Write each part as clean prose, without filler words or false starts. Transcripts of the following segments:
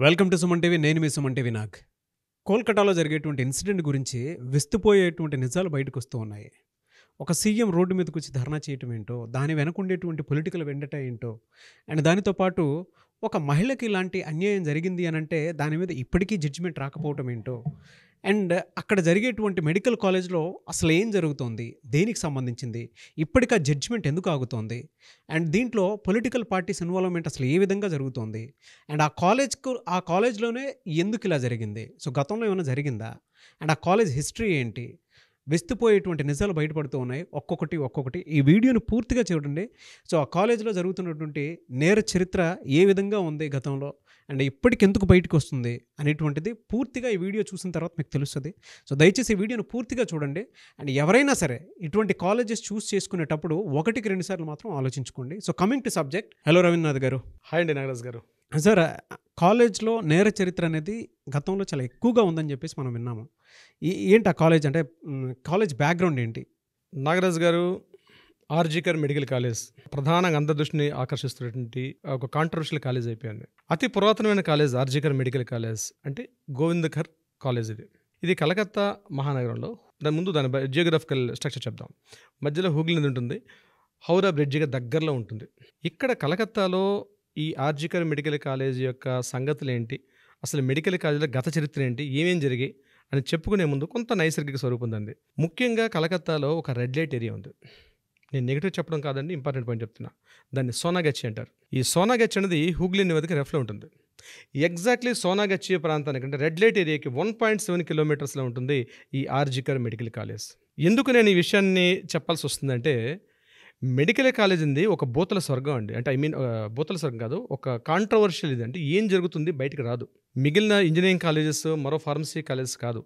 Welcome to Suman TV. నేను మీ Suman TV. కోల్కతాలో జరిగేటువంటి ఇన్సిడెంట్ గురించి విస్తుపోయేటువంటి నిజాలు బయటకు వస్తూ ఉన్నాయి. ఒక సీఎం రోడ్డు మీదకి వచ్చి ధర్నా చేయటం ఏంటో, దాని వెనకుండేటువంటి పొలిటికల్ వెండట ఏంటో, అండ్ దానితో పాటు ఒక మహిళకి ఇలాంటి అన్యాయం జరిగింది అని అంటే దాని మీద ఇప్పటికీ జడ్జిమెంట్ రాకపోవటం ఏంటో, అండ్ అక్కడ జరిగేటువంటి మెడికల్ కాలేజ్లో అసలు ఏం జరుగుతోంది, దేనికి సంబంధించింది, ఇప్పటికీ ఆ జడ్జిమెంట్ ఎందుకు ఆగుతోంది, అండ్ దీంట్లో పొలిటికల్ పార్టీస్ ఇన్వాల్వ్మెంట్ అసలు ఏ విధంగా జరుగుతోంది, అండ్ ఆ కాలేజ్లోనే ఎందుకు ఇలా జరిగింది, సో గతంలో ఏమైనా జరిగిందా, అండ్ ఆ కాలేజ్ హిస్టరీ ఏంటి, విస్తుపోయేటువంటి నిజాలు బయటపడుతూ ఉన్నాయి. ఒక్కొక్కటి ఈ వీడియోని పూర్తిగా చూడండి. సో ఆ కాలేజీలో జరుగుతున్నటువంటి నేర చరిత్ర ఏ విధంగా ఉంది గతంలో, అండ్ ఇప్పటికెందుకు బయటకు వస్తుంది అనేటువంటిది పూర్తిగా ఈ వీడియో చూసిన తర్వాత మీకు తెలుస్తుంది. సో దయచేసి ఈ వీడియోని పూర్తిగా చూడండి. అండ్ ఎవరైనా సరే ఇటువంటి కాలేజెస్ చూస్ చేసుకునేటప్పుడు 1-2 సార్లు మాత్రం ఆలోచించుకోండి. So coming to subject. Hello Ravindranath garu. Hi అండి నాగరాజ్ గారు. సార్, కాలేజ్లో నేర చరిత్ర అనేది గతంలో చాలా ఎక్కువగా ఉందని చెప్పేసి మనం విన్నాము. ఏంటి ఆ కాలేజ్ అంటే, కాలేజ్ బ్యాక్గ్రౌండ్ ఏంటి? నాగరాజ్ గారు, ఆర్జికర్ మెడికల్ కాలేజ్ ప్రధానంగా అందరి దృష్టిని ఆకర్షిస్తున్నటువంటి ఒక కాంట్రవర్షియల్ కాలేజ్ అయిపోయింది. అతి పురాతనమైన కాలేజ్ ఆర్జికర్ మెడికల్ కాలేజ్ అంటే గోవిందకర్ కాలేజ్. ఇది కలకత్తా మహానగరంలో. దాని జియోగ్రఫికల్ స్ట్రక్చర్ చెప్దాం. మధ్యలో హూగ్లీ నది ఉంటుంది, హౌరా బ్రిడ్జిగా దగ్గరలో ఉంటుంది. ఇక్కడ కలకత్తాలో ఈ ఆర్జికర్ మెడికల్ కాలేజ్ యొక్క సంగతులు ఏంటి, అసలు మెడికల్ కాలేజీలో గత చరిత్ర ఏంటి, ఏమేం జరిగాయి అని చెప్పుకునే ముందు కొంత నైసర్గిక స్వరూపం ఉంది. ముఖ్యంగా కలకత్తాలో ఒక రెడ్ లైట్ ఏరియా ఉంది. నేను నెగిటివ్ చెప్పడం కాదండి, ఇంపార్టెంట్ పాయింట్ చెప్తున్నా. దాన్ని సోనాగచ్చి అంటారు. ఈ సోనాగచ్చి అనేది హూగ్లీ నదికి రెఫ్లో ఉంటుంది. ఎగ్జాక్ట్లీ సోనాగచ్చి ప్రాంతానికి అంటే రెడ్ లైట్ ఏరియాకి 1.7 కిలోమీటర్స్లో ఉంటుంది ఈ ఆర్జికర్ మెడికల్ కాలేజ్. ఎందుకు నేను ఈ విషయాన్ని చెప్పాల్సి వస్తుందంటే, మెడికల్ కాలేజ్ ఉంది ఒక భూతల స్వర్గం అండి. అంటే భూతల స్వర్గం కాదు, ఒక కాంట్రవర్షియల్. ఇది అంటే ఏం జరుగుతుంది బయటకు రాదు. మిగిలిన ఇంజనీరింగ్ కాలేజెస్, మరో ఫార్మసీ కాలేజెస్ కాదు.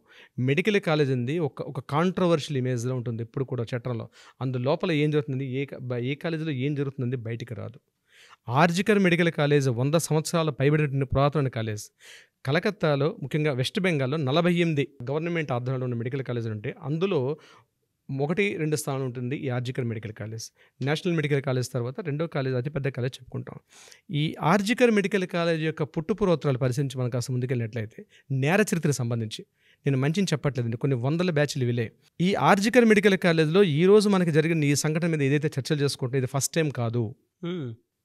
మెడికల్ కాలేజ్ ఉంది ఒక కాంట్రవర్షియల్ ఇమేజ్లో ఉంటుంది ఎప్పుడు కూడా చట్టంలో. అందులోపల ఏం జరుగుతుంది, ఏ కాలేజీలో ఏం జరుగుతుంది బయటికి రాదు. ఆర్జికర్ మెడికల్ కాలేజ్ 100 సంవత్సరాల పైబడిన పురాతన కాలేజ్. కలకత్తాలో, ముఖ్యంగా వెస్ట్ బెంగాల్లో 48 గవర్నమెంట్ ఆధ్వర్యంలో ఉన్న మెడికల్ కాలేజీలు ఉంటే అందులో 1-2 స్థానం ఉంటుంది ఈ RG Kar medical college. National medical college తర్వాత రెండో కాలేజ్, అతిపెద్ద కాలేజ్ చెప్పుకుంటాం. ఈ ఆర్జికర్ మెడికల్ కాలేజ్ యొక్క పుట్టుపూర్వోత్తరాలు పరిశీలించి మనం కాస్త ముందుకెళ్ళినట్లయితే, నేర చరిత్ర సంబంధించి నేను మంచిని చెప్పట్లేదండి, కొన్ని వందల బ్యాచ్లు విలే. ఈ ఆర్జికర్ మెడికల్ కాలేజ్లో ఈ రోజు మనకి జరిగిన ఈ సంఘటన మీద ఏదైతే చర్చలు చేసుకుంటున్నా, ఇది ఫస్ట్ టైం కాదు.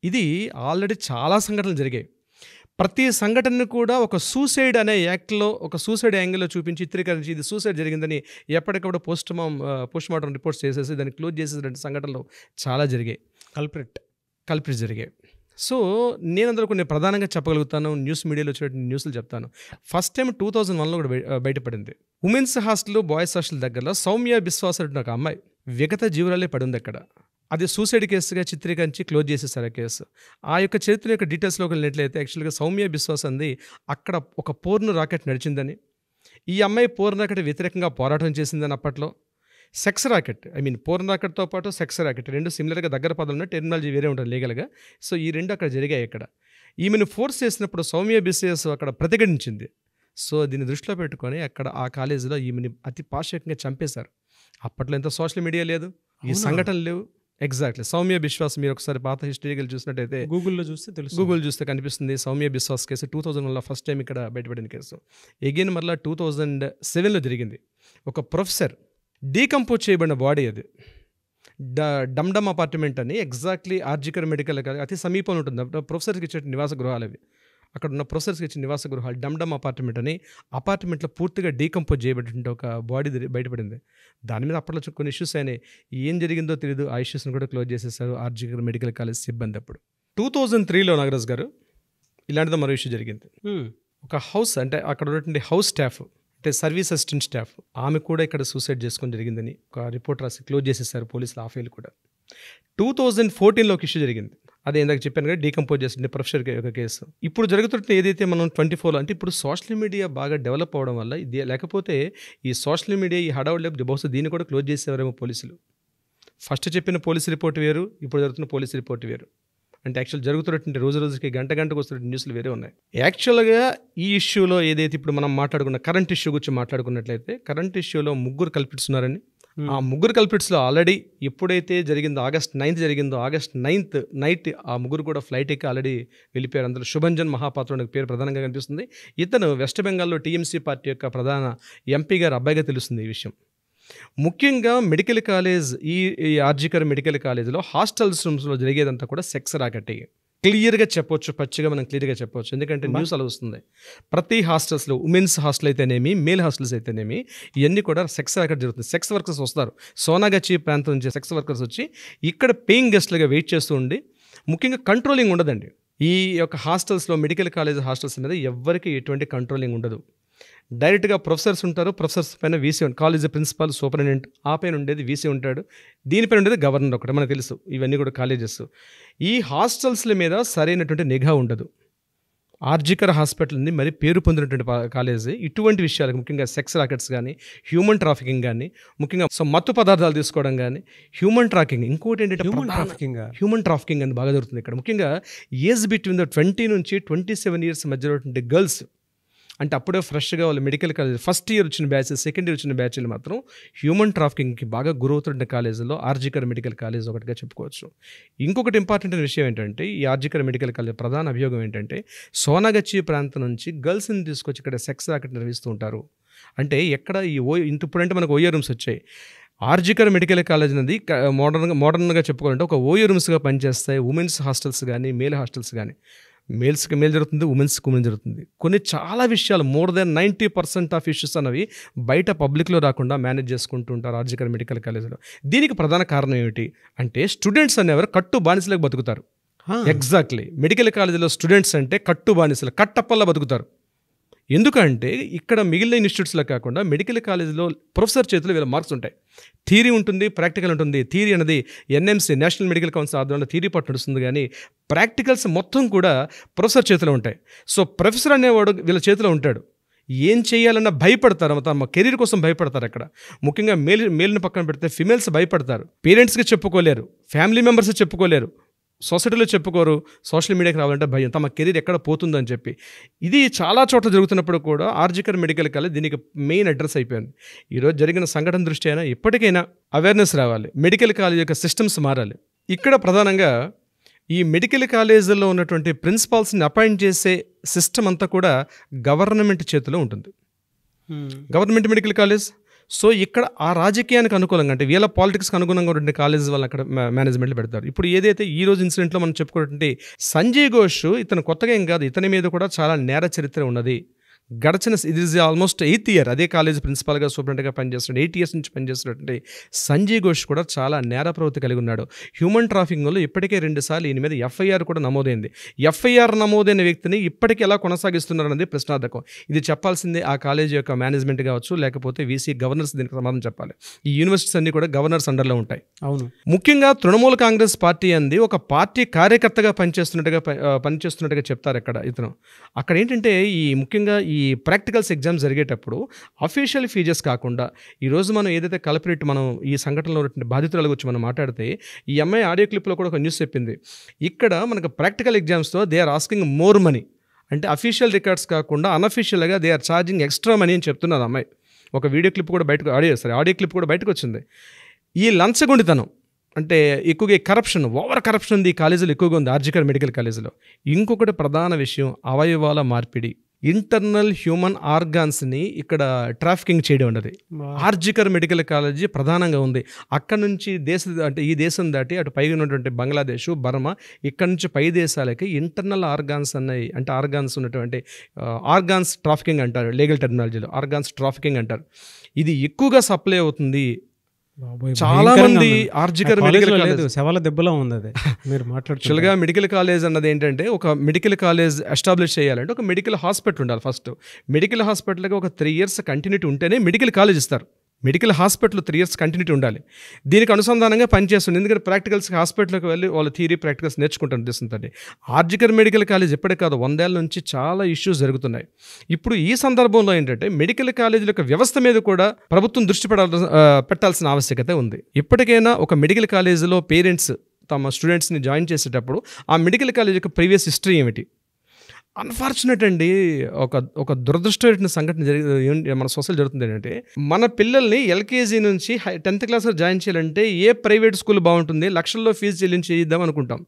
ఇది ఆల్రెడీ చాలా సంఘటనలు జరిగాయి. ప్రతి సంఘటనను కూడా ఒక సూసైడ్ అనే యాక్ట్లో, ఒక సూసైడ్ యాంగిల్లో చూపించి చిత్రీకరించి ఇది సూసైడ్ జరిగిందని ఎప్పటికప్పుడు పోస్ట్ మార్టం రిపోర్ట్స్ చేసేసి దాన్ని క్లోజ్ చేసేటువంటి సంఘటనలు చాలా జరిగాయి. కల్ప్రిట్ జరిగాయి. సో నేను అందులో కొన్ని ప్రధానంగా చెప్పగలుగుతాను, న్యూస్ మీడియాలో వచ్చేటువంటి న్యూస్లు చెప్తాను. ఫస్ట్ టైం 2001లో కూడా బయటపడింది. ఉమెన్స్ హాస్టల్, బాయ్స్ హాస్టల్ దగ్గరలో సౌమ్య బిశ్వాస్ అంటే ఒక అమ్మాయి విగత జీవురాలే పడింది అక్కడ. అది సూసైడ్ కేసుగా చిత్రీకరించి క్లోజ్ చేసేసారు ఆ కేసు. ఆ యొక్క చరిత్ర యొక్క డీటెయిల్స్లోకి వెళ్ళినట్లయితే, యాక్చువల్గా సౌమ్య బిశ్వాస్ అంది అక్కడ ఒక పోర్న్ రాకెట్ నడిచిందని, ఈ అమ్మాయి పోర్న్ రాకెట్ వ్యతిరేకంగా పోరాటం చేసిందని అప్పట్లో. సెక్స్ రాకెట్, పోర్న్ రాకెట్తో పాటు సెక్స్ రాకెట్ రెండు సిమిలర్గా దగ్గర పదాలు, టెర్మినాలజీ వేరే ఉంటుంది లీగల్గా. సో ఈ రెండు అక్కడ జరిగాయి. ఇక్కడ ఈమెను ఫోర్స్ చేసినప్పుడు సౌమ్య బిశ్వాస్ అక్కడ ప్రతిఘటించింది. సో దీన్ని దృష్టిలో పెట్టుకొని అక్కడ ఆ కాలేజీలో ఈమెని అతి పాశవికంగా చంపేశారు. అప్పట్లో ఎంత సోషల్ మీడియా లేదు, ఈ సంఘటనలు లేవు. ఎగ్జాక్ట్లీ సౌమ్య బిశ్వాస్, మీరు ఒకసారి పాత హిస్టరీకి చూసినట్టయితే గూగుల్ చూస్తే కనిపిస్తుంది. సౌమ్య బిశ్వాస్ కేసు 2001లో ఫస్ట్ టైం ఇక్కడ బయటపడిన కేసు. ఎగైన్ మరలా 2007లో జరిగింది. ఒక ప్రొఫెసర్ డీకంపోజ్ చేయబడిన బాడీ, అది డమ్డమ్ అపార్ట్మెంట్ అని ఎగ్జాక్ట్లీ ఆర్జికర్ మెడికల్ అతి సమీపంలో ఉంటుంది. ప్రొఫెసర్కి ఇచ్చే నివాస గృహాలు అవి. అక్కడ ఉన్న ప్రొఫెసర్స్కి ఇచ్చిన నివాస గృహాలు డమ్డమ్ అపార్ట్మెంట్ అని, అపార్ట్మెంట్లో పూర్తిగా డీకంపోజ్ చేయబడిన ఒక బాడీ బయటపడింది. దాని మీద అప్పట్లో కొన్ని ఇష్యూస్ అయినాయి. ఏం జరిగిందో తెలియదు. ఆ ఇష్యూస్ని కూడా క్లోజ్ చేసేసారు ఆర్జికర్ మెడికల్ కాలేజ్ సిబ్బంది. అప్పుడు 2003లో నాగరాజ్ గారు ఇలాంటిదో మరో ఇష్యూ జరిగింది. ఒక హౌస్, అంటే అక్కడ ఉన్నటువంటి హౌస్ స్టాఫ్, అంటే సర్వీస్ అసిస్టెంట్ స్టాఫ్, ఆమె కూడా ఇక్కడ సూసైడ్ చేసుకొని జరిగిందని ఒక రిపోర్ట్ రాసి క్లోజ్ చేసేసారు పోలీసులు ఆ ఫైల్ కూడా. 2014లో ఒక ఇష్యూ జరిగింది. అదే ఇందాక చెప్పాను కదా, డీకంపోజ్ చేసిన ప్రొఫెసర్ ఒక కేసు. ఇప్పుడు జరుగుతున్న ఏదైతే మనం 24లో, అంటే ఇప్పుడు సోషల్ మీడియా బాగా డెవలప్ అవ్వడం వల్ల, ఇది లేకపోతే ఈ సోషల్ మీడియా ఈ హడావుడి బహుశా దీన్ని కూడా క్లోజ్ చేసేవారేమో పోలీసులు. ఫస్ట్ చెప్పిన పోలీసు రిపోర్ట్ వేరు, ఇప్పుడు జరుగుతున్న పోలీసు రిపోర్ట్ వేరు. అంటే యాక్చువల్ జరుగుతున్నటువంటి రోజుకి గంటకు వస్తున్న న్యూస్లు వేరే ఉన్నాయి. యాక్చువల్గా ఈ ఇష్యూలో ఏదైతే ఇప్పుడు మనం మాట్లాడుకున్న కరెంట్ ఇష్యూ గురించి మాట్లాడుకున్నట్లయితే, కరెంట్ ఇష్యూలో 3 కల్పిట్స్ ఉన్నారని, ఆ ముగ్గురు కల్పిట్స్లో ఆల్రెడీ ఎప్పుడైతే జరిగిందో ఆగస్ట్ 9th జరిగిందో, ఆగస్ట్ 9th నైట్ ఆ ముగ్గురు కూడా ఫ్లైట్ ఎక్కి ఆల్రెడీ వెళ్ళిపోయారు. అందులో శుభంజన్ మహాపాత్ర అనే పేరు ప్రధానంగా కనిపిస్తుంది. ఇతను వెస్ట్ బెంగాల్లో టీఎంసీ పార్టీ యొక్క ప్రధాన ఎంపీ గారు అబ్బాయిగా తెలుస్తుంది ఈ విషయం. ముఖ్యంగా మెడికల్ కాలేజ్ ఈ ఆర్జికర్ మెడికల్ కాలేజ్లో హాస్టల్స్ రూమ్స్లో జరిగేదంతా కూడా సెక్స్ రాకెట్. క్లియర్గా చెప్పొచ్చు, పచ్చిగా మనం క్లియర్గా చెప్పొచ్చు. ఎందుకంటే న్యూస్ అలా వస్తుంది. ప్రతి హాస్టల్స్లో ఉమెన్స్ హాస్టల్ అయితేనేమి, మేల్ హాస్టల్స్ అయితేనేమి, ఇవన్నీ కూడా సెక్స్ రాకెట్ జరుగుతుంది. సెక్స్ వర్కర్స్ వస్తారు, సోనాగచి ప్రాంతం నుంచి సెక్స్ వర్కర్స్ వచ్చి ఇక్కడ పేయింగ్ గెస్ట్లుగా వెయిట్ చేస్తూ ఉండి, ముఖ్యంగా కంట్రోలింగ్ ఉండదండి. ఈ యొక్క హాస్టల్స్లో, మెడికల్ కాలేజ్ హాస్టల్స్ మీద ఎవ్వరికి ఎటువంటి కంట్రోలింగ్ ఉండదు. డైరెక్ట్గా ప్రొఫెసర్స్ ఉంటారు, ప్రొఫెసర్స్ పైన వీసీ ఉంటుంది, కాలేజ్ ప్రిన్సిపాల్, సూపరింటెండెంట్, ఆ పైన ఉండేది వీసీ ఉంటాడు, దీనిపైన ఉండేది గవర్నర్ ఒకటి. మనకు తెలుసు ఇవన్నీ కూడా కాలేజెస్. ఈ హాస్టల్స్ల మీద సరైనటువంటి నిఘా ఉండదు. ఆర్జికర్ హాస్పిటల్ ఉంది, మరి పేరు పొందినటువంటి కాలేజీ. ఇటువంటి విషయాలకు ముఖ్యంగా సెక్స్ రాకెట్స్ కానీ, హ్యూమన్ ట్రాఫికింగ్ కానీ, ముఖ్యంగా మత్తు పదార్థాలు తీసుకోవడం కానీ, హ్యూమన్ ట్రాకింగ్, ఇంకోటి ఏంటంటే హ్యూమన్ ట్రాఫికింగ్ అని బాగా జరుగుతుంది ఇక్కడ. ముఖ్యంగా ఏజ్ బిట్వీన్ 20 నుంచి 27 years మధ్యలో గర్ల్స్, అంటే అప్పుడే ఫ్రెష్గా వాళ్ళు మెడికల్ కాలేజ్ ఫస్ట్ ఇయర్ వచ్చిన బ్యాచ్, సెకండ్ ఇయర్ వచ్చిన బ్యాచ్లు మాత్రం హ్యూమన్ ట్రాఫికింగ్కి బాగా గురవుతున్న కాలేజీలో ఆర్జికర్ మెడికల్ కాలేజ్ ఒకటిగా చెప్పుకోవచ్చు. ఇంకొకటి ఇంపార్టెంట్ విషయం ఏంటంటే, ఈ ఆర్జికర్ మెడికల్ కాలేజ్ ప్రధాన అభియోగం ఏంటంటే, సోనాగచి ప్రాంతం నుంచి గర్ల్స్ని తీసుకొచ్చి ఇక్కడ సెక్స్ రాకెట్ నిర్వహిస్తూ ఉంటారు. అంటే ఎక్కడ ఈ ఇప్పుడంటే మనకు ఓయో రూమ్స్ వచ్చాయి. ఆర్జికర్ మెడికల్ కాలేజ్ అనేది మోడర్న్గా చెప్పుకోవాలంటే ఒక ఓయో రూమ్స్గా పనిచేస్తాయి. ఉమెన్స్ హాస్టల్స్ కానీ, మేల్ హాస్టల్స్ కానీ, మేల్స్కి మేల్ జరుగుతుంది, ఉమెన్స్కి ఉమెన్ జరుగుతుంది. కొన్ని చాలా విషయాలు more than 90% ఆఫ్ ఇష్యూస్ అనేవి బయట పబ్లిక్లో రాకుండా మేనేజ్ చేసుకుంటూ ఉంటారు ఆర్జికర్ మెడికల్ కాలేజ్లో. దీనికి ప్రధాన కారణం ఏమిటి అంటే, స్టూడెంట్స్ అనేవారు కట్టు బానిసలకు బతుకుతారు. ఎగ్జాక్ట్లీ, మెడికల్ కాలేజీలో స్టూడెంట్స్ అంటే కట్టు బానిసలు, కట్టప్పల్లా బతుకుతారు. ఎందుకంటే ఇక్కడ మిగిలిన ఇన్స్టిట్యూట్స్లో కాకుండా మెడికల్ కాలేజీలో ప్రొఫెసర్ చేతిలో వీళ్ళ మార్క్స్ ఉంటాయి. థియరీ ఉంటుంది, ప్రాక్టికల్ ఉంటుంది. థియరీ అనేది ఎన్ఎంసీ, నేషనల్ మెడికల్ కౌన్సిల్ ఆధ్వర్యంలో థియరీ పార్ట్ నడుస్తుంది, కానీ ప్రాక్టికల్స్ మొత్తం కూడా ప్రొఫెసర్ చేతిలో ఉంటాయి. సో ప్రొఫెసర్ అనేవాడు వీళ్ళ చేతిలో ఉంటాడు. ఏం చేయాలన్నా భయపడతారు, తమ కెరీర్ కోసం భయపడతారు. అక్కడ ముఖ్యంగా మేల్ని పక్కన పెడితే ఫిమేల్స్ భయపడతారు. పేరెంట్స్కి చెప్పుకోలేరు, ఫ్యామిలీ మెంబర్స్ చెప్పుకోలేరు, సొసైటీలో చెప్పుకోరు, సోషల్ మీడియాకి రావాలంటే భయం, తమ కెరీర్ ఎక్కడ పోతుందని చెప్పి. ఇది చాలా చోట్ల జరుగుతున్నప్పుడు కూడా ఆర్జికర్ మెడికల్ కాలేజ్ దీనికి మెయిన్ అడ్రస్ అయిపోయింది. ఈరోజు జరిగిన సంఘటన దృష్టి అయినా ఇప్పటికైనా అవేర్నెస్ రావాలి, మెడికల్ కాలేజ్ యొక్క సిస్టమ్స్ మారాలి. ఇక్కడ ప్రధానంగా ఈ మెడికల్ కాలేజీలో ఉన్నటువంటి ప్రిన్సిపాల్స్ని అపాయింట్ చేసే సిస్టమ్ అంతా కూడా గవర్నమెంట్ చేతిలో ఉంటుంది. Government medical college. సో ఇక్కడ ఆ రాజకీయానికి అనుకూలంగా, అంటే వీళ్ళ పాలిటిక్స్కి అనుగుణంగా ఉన్న కాలేజ్ వాళ్ళు అక్కడ మేనేజ్మెంట్లు పెడతారు. ఇప్పుడు ఏదైతే ఈ రోజు ఇన్సిడెంట్లో మనం చెప్పుకున్నటువంటి సంజయ్ ఘోష్, ఇతను కొత్తగా ఏం కాదు, ఇతని మీద కూడా చాలా నేర చరిత్ర ఉన్నది. గడిచిన ఇది ఆల్మోస్ట్ 8th year అదే కాలేజ్ ప్రిన్సిపాల్గా, సూపరింటెండెంట్గా పనిచేస్తున్నాడు. 8 years నుంచి పనిచేస్తున్నటువంటి సంజయ్ ఘోష్ కూడా చాలా నేర ప్రవృత్తి కలిగి ఉన్నాడు. హ్యూమన్ ట్రాఫికింగ్లో ఇప్పటికే 2 సార్లు ఈయన మీద FIR కూడా నమోదైంది. FIR నమోదైన వ్యక్తిని ఇప్పటికీ ఎలా కొనసాగిస్తున్నారు అనేది ప్రశ్నార్థకం. ఇది చెప్పాల్సిందే ఆ కాలేజ్ యొక్క మేనేజ్మెంట్ కావచ్చు, లేకపోతే వీసీ గవర్నర్స్ దీనికి సమాధానం చెప్పాలి. ఈ యూనివర్సిటీస్ అన్ని కూడా గవర్నర్స్ అండర్లో ఉంటాయి. అవును, ముఖ్యంగా తృణమూల కాంగ్రెస్ పార్టీ అంది ఒక పార్టీ కార్యకర్తగా పనిచేస్తున్నట్టుగా చెప్తారు ఇక్కడ ఇతను. అక్కడ ఏంటంటే ఈ ముఖ్యంగా ఈ ప్రాక్టికల్స్ ఎగ్జామ్స్ జరిగేటప్పుడు అఫీషియల్ ఫీజెస్ కాకుండా, ఈరోజు మనం ఏదైతే కల్పరేట్ మనం ఈ సంఘటనలో ఉన్నటువంటి బాధితుల గురించి మనం మాట్లాడితే, ఈ అమ్మాయి ఆడియో క్లిప్లో కూడా ఒక న్యూస్ చెప్పింది. ఇక్కడ మనకు ప్రాక్టికల్ ఎగ్జామ్స్తో they are asking more money, అంటే అఫీషియల్ రికార్డ్స్ కాకుండా అన్అఫీషియల్గా they are charging extra money అని చెప్తున్నారు అమ్మాయి. ఒక వీడియో క్లిప్ కూడా ఆడియో క్లిప్ కూడా బయటకు వచ్చింది. ఈ లంచగొండితనం అంటే ఎక్కువగా కరప్షన్, ఓవర్ కరప్షన్ ఉంది ఈ కాలేజీలో ఎక్కువగా ఉంది, ఆర్జికర్ మెడికల్ కాలేజీలో. ఇంకొకటి ప్రధాన విషయం, అవయవాల మార్పిడి, ఇంటర్నల్ హ్యూమన్ ఆర్గాన్స్ని ఇక్కడ ట్రాఫికింగ్ చేయడం ఉన్నది ఆర్జికర్ మెడికల్ కాలేజీ ప్రధానంగా ఉంది. అక్కడ నుంచి ఈ దేశం దాటి అటు పైగా ఉన్నటువంటి బంగ్లాదేశ్, బర్మా, ఇక్కడ నుంచి పై దేశాలకి ఇంటర్నల్ ఆర్గాన్స్ అన్నాయి, అంటే ఆర్గాన్స్ ఉన్నటువంటి ఆర్గాన్స్ ట్రాఫికింగ్ అంటారు, లీగల్ టెర్మినాలజీలో ఆర్గాన్స్ ట్రాఫికింగ్ అంటారు. ఇది ఎక్కువగా సప్లై అవుతుంది. చాలా మంది ఆర్జికర్ మెడికల్ కాలేజ్ శవాల దెబ్బలా ఉంది అది. మీరు యాక్చువల్గా మెడికల్ కాలేజ్ అన్నది ఏంటంటే, ఒక మెడికల్ కాలేజ్ ఎస్టాబ్లిష్ చేయాలంటే ఒక మెడికల్ హాస్పిటల్ ఉండాలి. ఫస్ట్ మెడికల్ హాస్పిటల్గా ఒక 3 years కంటిన్యూటీ ఉంటేనే మెడికల్ కాలేజ్ ఇస్తారు. మెడికల్ హాస్పిటల్ 3 years కంటిన్యూటీ ఉండాలి. దీనికి అనుసంధానంగా పనిచేస్తుంది. ఎందుకంటే ప్రాక్టికల్స్కి హాస్పిటల్కి వెళ్ళి వాళ్ళ థియరీ ప్రాక్టికల్స్ నేర్చుకుంటారు ఉద్దేశంతో. ఆర్జికర్ మెడికల్ కాలేజ్ ఎప్పటికే కాదు, 100 ఏళ్ల నుంచి చాలా ఇష్యూస్ జరుగుతున్నాయి. ఇప్పుడు ఈ సందర్భంలో ఏంటంటే మెడికల్ కాలేజీల యొక్క వ్యవస్థ మీద కూడా ప్రభుత్వం దృష్టి పెట్టాల్సిన ఆవశ్యకత ఉంది. ఇప్పటికైనా ఒక మెడికల్ కాలేజీలో పేరెంట్స్ తమ స్టూడెంట్స్ని జాయిన్ చేసేటప్పుడు ఆ మెడికల్ కాలేజ్ యొక్క ప్రీవియస్ హిస్టరీ ఏమిటి, అన్ఫార్చునేట్ అండి. ఒక ఒక దురదృష్టమైన సంఘటన మన సొసైటీ జరుగుతుంది ఏంటంటే, మన పిల్లల్ని ఎల్కేజీ నుంచి 10th క్లాస్లో జాయిన్ చేయాలంటే ఏ ప్రైవేట్ స్కూల్ బాగుంటుంది, లక్షల్లో ఫీజు చెల్లించి చేయిద్దాం అనుకుంటాం.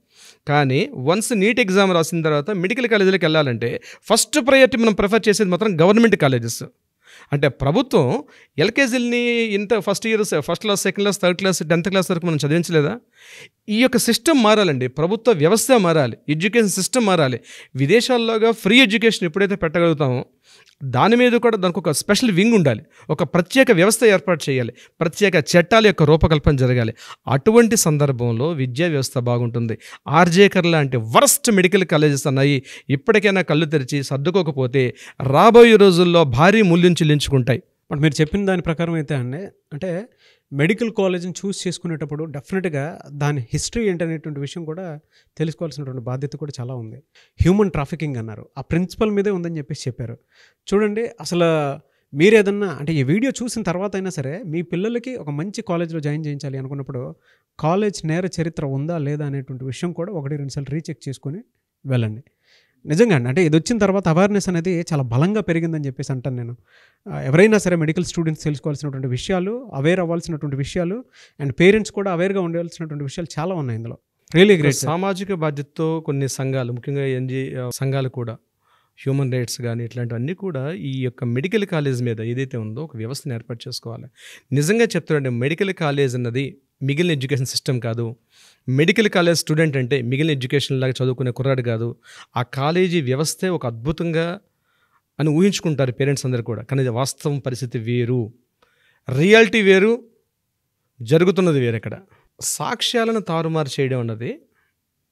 కానీ వన్స్ నీట్ ఎగ్జామ్ రాసిన తర్వాత మెడికల్ కాలేజీలకు వెళ్ళాలంటే ఫస్ట్ ప్రయారిటీ మనం ప్రిఫర్ చేసేది మాత్రం గవర్నమెంట్ కాలేజెస్. అంటే ప్రభుత్వం ఎల్కేజీలని ఇంత first class, second class, third class, 10th class వరకు మనం చదివించలేదా? ఈ యొక్క సిస్టమ్ మారాలండి. ప్రభుత్వ వ్యవస్థ మారాలి, ఎడ్యుకేషన్ సిస్టమ్ మారాలి. విదేశాల్లోగా ఫ్రీ ఎడ్యుకేషన్ ఎప్పుడైతే పెట్టగలుగుతామో దాని మీద కూడా దానికి ఒక స్పెషల్ వింగ్ ఉండాలి, ఒక ప్రత్యేక వ్యవస్థ ఏర్పాటు చేయాలి, ప్రత్యేక చట్టాల యొక్క రూపకల్పన జరగాలి. అటువంటి సందర్భంలో విద్యా వ్యవస్థ బాగుంటుంది. ఆర్జేకర్ లాంటి వర్స్ట్ మెడికల్ కాలేజెస్ అన్నాయి. ఇప్పటికైనా కళ్ళు తెరిచి సర్దుకోకపోతే రాబోయే రోజుల్లో భారీ మూల్యం చెల్లించుకుంటాయి. బట్ మీరు చెప్పిన దాని ప్రకారం అయితే అండి, అంటే మెడికల్ కాలేజ్ని చూస్ చేసుకునేటప్పుడు డెఫినెట్గా దాని హిస్టరీ ఏంటనేటువంటి విషయం కూడా తెలుసుకోవాల్సినటువంటి బాధ్యత కూడా చాలా ఉంది. హ్యూమన్ ట్రాఫికింగ్ అన్నారు, ఆ ప్రిన్సిపల్ మీదే ఉందని చెప్పారు. చూడండి, అసలు మీరు ఏదన్నా అంటే ఈ వీడియో చూసిన తర్వాత అయినా సరే మీ పిల్లలకి ఒక మంచి కాలేజ్లో జాయిన్ చేయించాలి అనుకున్నప్పుడు కాలేజ్ నేర చరిత్ర ఉందా లేదా అనేటువంటి విషయం కూడా 1-2 సార్లు రీచెక్ చేసుకొని వెళ్ళండి. నిజంగా అండి, అంటే ఇది వచ్చిన తర్వాత అవేర్నెస్ అనేది చాలా బలంగా పెరిగిందని చెప్పేసి అంటాను నేను. ఎవరైనా సరే మెడికల్ స్టూడెంట్స్ తెలుసుకోవాల్సినటువంటి విషయాలు, అవేర్ అవ్వాల్సినటువంటి విషయాలు, అండ్ పేరెంట్స్ కూడా అవేర్గా ఉండాల్సినటువంటి విషయాలు చాలా ఉన్నాయి ఇందులో. Really great. సామాజిక బాధ్యతతో కొన్ని సంఘాలు, ముఖ్యంగా సంఘాలు కూడా, హ్యూమన్ రైట్స్ కానీ ఇట్లాంటివన్నీ కూడా ఈ యొక్క మెడికల్ కాలేజ్ మీద ఏదైతే ఉందో ఒక వ్యవస్థను ఏర్పాటు చేసుకోవాలి. నిజంగా చెప్తారండి, మెడికల్ కాలేజ్ అన్నది మిగిలిన ఎడ్యుకేషన్ సిస్టమ్ కాదు. మెడికల్ కాలేజ్ స్టూడెంట్ అంటే మిగిలిన ఎడ్యుకేషన్ లాగా చదువుకునే కుర్రాడు కాదు. ఆ కాలేజీ వ్యవస్థే ఒక అద్భుతంగా అని ఊహించుకుంటారు పేరెంట్స్ అందరూ కూడా. కానీ వాస్తవం పరిస్థితి వేరు, రియాలిటీ వేరు, జరుగుతున్నది వేరు. ఇక్కడ సాక్ష్యాలను తారుమారు చేయడం అన్నది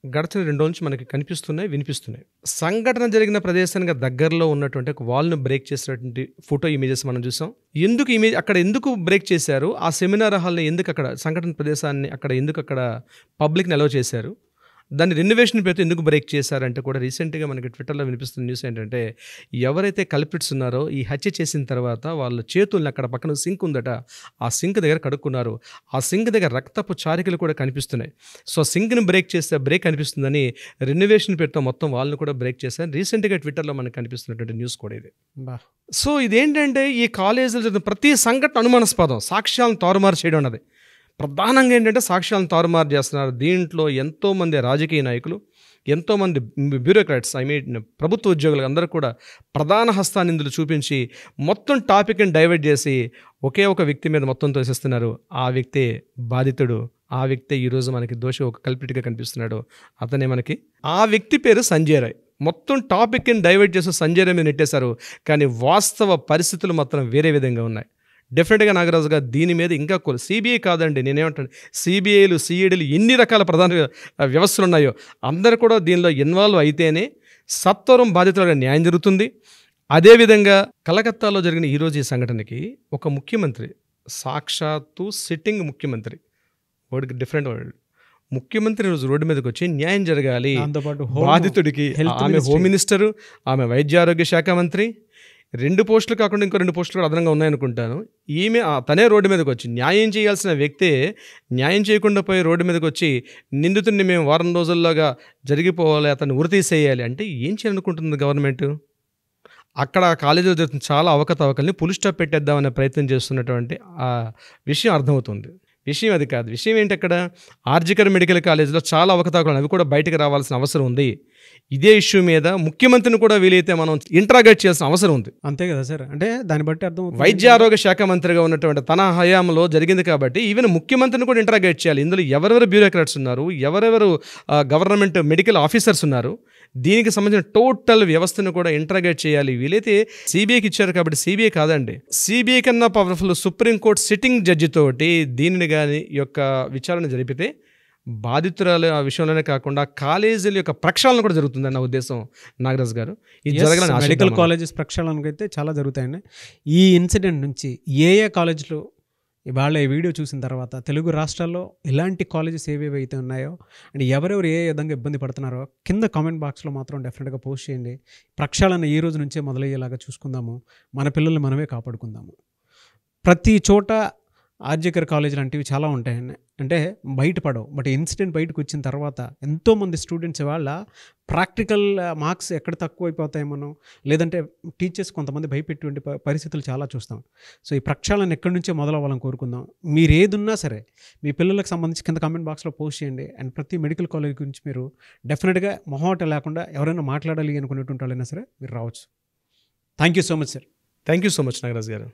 గడిచిన 2 రోజుల నుంచి మనకి కనిపిస్తున్నాయి, వినిపిస్తున్నాయి. సంఘటన జరిగిన ప్రదేశానికి దగ్గరలో ఉన్నటువంటి ఒక వాల్ను బ్రేక్ చేసినటువంటి ఫోటో ఇమేజెస్ మనం చూసాం. అక్కడ ఎందుకు బ్రేక్ చేశారు, ఆ సెమినార్ హాల్ని ఎందుకు, అక్కడ సంఘటన ప్రదేశాన్ని అక్కడ పబ్లిక్ని అలౌ చేశారు, దాన్ని రెన్యువేషన్ పేరుతో ఎందుకు బ్రేక్ చేశారంటే కూడా రీసెంట్గా మనకి ట్విట్టర్లో వినిపిస్తున్న న్యూస్ ఏంటంటే, ఎవరైతే కల్ప్రిట్స్ ఉన్నారో ఈ హత్య చేసిన తర్వాత వాళ్ళ చేతుల్ని అక్కడ పక్కన సింక్ ఉందట, ఆ సింక్ దగ్గర కడుక్కున్నారు. ఆ సింక్ దగ్గర రక్తపు చారికలు కూడా కనిపిస్తున్నాయి. సో సింక్ని బ్రేక్ చేస్తే బ్రేక్ కనిపిస్తుందని రెన్యువేషన్ పేరుతో మొత్తం వాళ్ళని కూడా బ్రేక్ చేశారు. రీసెంట్గా ట్విట్టర్లో మనకు కనిపిస్తున్నటువంటి న్యూస్ కూడా ఇది. సో ఇదేంటంటే, ఈ కాలేజీలో జరిగిన ప్రతి సంఘటన అనుమానాస్పదం, సాక్ష్యాలను తారుమారు చేయడం అన్నది ప్రధానంగా ఏంటంటే సాక్ష్యాలను తారుమారు చేస్తున్నారు. దీంట్లో ఎంతోమంది రాజకీయ నాయకులు, ఎంతోమంది బ్యూరోక్రాట్స్, ప్రభుత్వ ఉద్యోగులు అందరూ కూడా ప్రధాన హస్తానిందులు చూపించి మొత్తం టాపిక్ని డైవర్ట్ చేసి ఒకే ఒక వ్యక్తి మీద మొత్తం తోసేస్తున్నారు. ఆ వ్యక్తే బాధితుడు, ఆ వ్యక్తే ఈరోజు మనకి దోషి, ఒక కల్పిట్గా కనిపిస్తున్నాడు. అతనే మనకి, ఆ వ్యక్తి పేరు సంజయ్ రాయ్. మొత్తం టాపిక్ని డైవర్ట్ చేసి సంజయ్ రాయ్ మీద నెట్టేశారు. కానీ వాస్తవ పరిస్థితులు మాత్రం వేరే విధంగా ఉన్నాయి. డెఫినెట్గా నాగరాజు గారు దీని మీద ఇంకా సిబిఐ కాదండి, నేనేమంటాను, సిబిఐలు, సిఐడీలు, ఎన్ని రకాల ప్రధాన వ్యవస్థలు ఉన్నాయో అందరూ కూడా దీనిలో ఇన్వాల్వ్ అయితేనే సత్వరం బాధితులుగా న్యాయం జరుగుతుంది. అదేవిధంగా కలకత్తాలో జరిగిన ఈరోజు ఈ సంఘటనకి ఒక ముఖ్యమంత్రి, సాక్షాత్తు సిట్టింగ్ ముఖ్యమంత్రి, వర్డ్ డిఫరెంట్ వర్డ్, ముఖ్యమంత్రి రోజు రోడ్డు మీదకి వచ్చి న్యాయం జరగాలి బాధితుడికి. ఆమె హోమ్ మినిస్టరు, ఆమె వైద్య ఆరోగ్య శాఖ మంత్రి, 2 పోస్టులు కాకుండా ఇంకో 2 పోస్టులు కూడా అదనంగా ఉన్నాయనుకుంటాను. తనే రోడ్డు మీదకి వచ్చి న్యాయం చేయాల్సిన వ్యక్తే న్యాయం చేయకుండా పోయి రోడ్డు మీదకి వచ్చి నిందితుడిని మేము వారం రోజుల్లోగా జరిగిపోవాలి, అతన్ని ఉరితీసేయాలి అంటే ఏం చేయాలనుకుంటుంది గవర్నమెంట్? అక్కడ కాలేజీలో జరుగుతున్న చాలా అవకతవకల్ని పులి స్టాప్ పెట్టేద్దామనే ప్రయత్నం చేస్తున్నటువంటి ఆ విషయం అర్థమవుతుంది. విషయం అది కాదు. విషయం ఏంటి, అక్కడ ఆర్జికర్ మెడికల్ కాలేజీలో చాలా అవకతవకలు, అవి కూడా బయటకు రావాల్సిన అవసరం ఉంది. ఇదే ఇష్యూ మీద ముఖ్యమంత్రిని కూడా వీలైతే మనం ఇంట్రాగేట్ చేయాల్సిన అవసరం ఉంది. అంతే కదా సార్, అంటే దాన్ని బట్టి అర్థం, వైద్య ఆరోగ్య శాఖ మంత్రిగా ఉన్నటువంటి తన హయాంలో జరిగింది కాబట్టి ఈవెన్ ముఖ్యమంత్రిని కూడా ఇంట్రాగేట్ చేయాలి. ఇందులో ఎవరెవరు బ్యూరోక్రాట్స్ ఉన్నారు, ఎవరెవరు గవర్నమెంట్ మెడికల్ ఆఫీసర్స్ ఉన్నారు, దీనికి సంబంధించిన టోటల్ వ్యవస్థను కూడా ఇంట్రాగేట్ చేయాలి. వీలైతే సిబిఐకి ఇచ్చారు కాబట్టి సిబిఐ కాదండి, సిబిఐ కన్నా పవర్ఫుల్ సుప్రీంకోర్టు సిట్టింగ్ జడ్జి తోటి దీనిని కానీ యొక్క విచారణ జరిపితే బాధితురాలు ఆ విషయంలోనే కాకుండా కాలేజీల యొక్క ప్రక్షాళన కూడా జరుగుతుందని నా ఉద్దేశం నాగరాజ్ గారు. ఇది జరగాలని మెడికల్ కాలేజెస్ ప్రక్షాళనకు అయితే చాలా జరుగుతాయండి. ఈ ఇన్సిడెంట్ నుంచి ఏ కాలేజీలో ఇవాళ ఈ వీడియో చూసిన తర్వాత తెలుగు రాష్ట్రాల్లో ఇలాంటి కాలేజెస్ ఏవేవి అయితే ఉన్నాయో అండ్ ఎవరెవరు ఏ విధంగా ఇబ్బంది పడుతున్నారో కింద కామెంట్ బాక్స్లో మాత్రం డెఫినెట్గా పోస్ట్ చేయండి. ప్రక్షాళన ఈ రోజు నుంచే మొదలయ్యేలాగా చూసుకుందాము. మన పిల్లల్ని మనమే కాపాడుకుందాము. ప్రతి చోట ఆర్జికర్ కాలేజ్ లాంటివి చాలా ఉంటాయండి. అంటే బయటపడవు. బట్ ఇన్సిడెంట్ బయటకు వచ్చిన తర్వాత ఎంతోమంది స్టూడెంట్స్ వాళ్ళ ప్రాక్టికల్ మార్క్స్ ఎక్కడ తక్కువైపోతాయేమోనో, లేదంటే టీచర్స్ కొంతమంది భయపెట్టే పరిస్థితులు చాలా చూస్తాం. సో ఈ ప్రక్షాళన ఎక్కడి నుంచే మొదలవ్వాలని కోరుకుందాం. మీరు ఏదున్నా సరే మీ పిల్లలకు సంబంధించి కింద కామెంట్ బాక్స్లో పోస్ట్ చేయండి. అండ్ ప్రతి మెడికల్ కాలేజ్ గురించి మీరు డెఫినెట్గా మొహమాట లేకుండా ఎవరైనా మాట్లాడాలి అనుకునేటువంటి వాళ్ళైనా సరే మీరు రావచ్చు. Thank you so much sir. Thank you so much Nagaraj గారు.